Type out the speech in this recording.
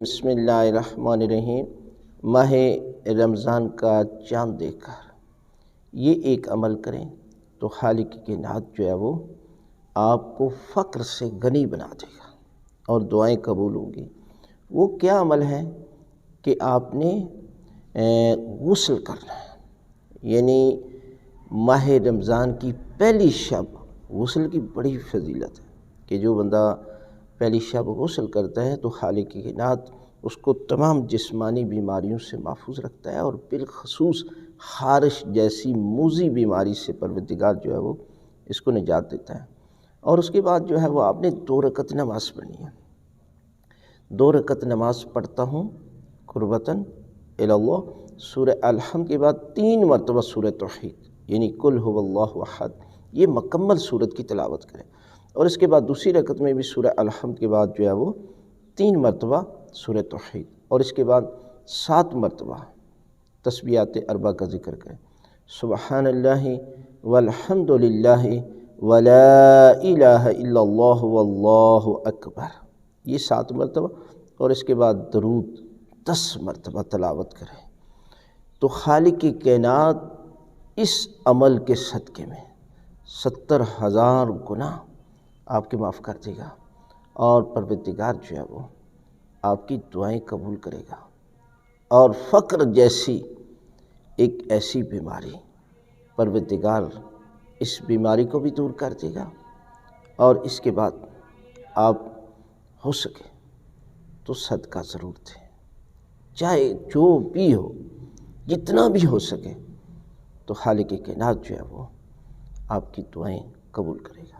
بسم اللہ الرحمن الرحیم۔ ماہ رمضان کا چاند دیکھ کر یہ ایک عمل کریں تو خالق کی کائنات جو ہے وہ آپ کو فقر سے غنی بنا دے گا اور دعائیں قبول ہوں گی۔ وہ کیا عمل ہے کہ آپ نے غسل کرنا ہے، یعنی ماہ رمضان کی پہلی شب غسل کی بڑی فضیلت ہے کہ جو بندہ پہلی شب غسل کرتا ہے تو خالق کی کائنات اس کو تمام جسمانی بیماریوں سے محفوظ رکھتا ہے، اور بالخصوص خارش جیسی موذی بیماری سے پروردگار جو ہے وہ اس کو نجات دیتا ہے۔ اور اس کے بعد جو ہے وہ آپ نے 2 رکعت نماز پڑھنی ہے۔ 2 رکعت نماز پڑھتا ہوں قربتاً الی اللہ، سورہ الحمد کے بعد 3 مرتبہ سورہ توحید یعنی قل هو اللہ احد، یہ مکمل سورت کی تلاوت کریں، اور اس کے بعد دوسری رکعت میں بھی سورہ الحمد کے بعد جو ہے وہ 3 مرتبہ سورہ توحید، اور اس کے بعد 7 مرتبہ تسبیحات 4 کا ذکر کریں، سبحان اللہ والحمد للہ ولا الہ الا اللہ واللہ اکبر، یہ 7 مرتبہ، اور اس کے بعد درود 10 مرتبہ تلاوت کریں تو خالق کی کائنات اس عمل کے صدقے میں 70,000 گناہ آپ کے معاف کر دے گا، اور پروردگار جو ہے وہ آپ کی دعائیں قبول کرے گا، اور فقر جیسی ایک ایسی بیماری پروردگار اس بیماری کو بھی دور کر دے گا، اور اس کے بعد آپ ہو سکے تو صدقہ ضرور دیں، چاہے جو بھی ہو، جتنا بھی ہو سکے، تو خالق کی کائنات جو ہے وہ آپ کی دعائیں قبول کرے گا۔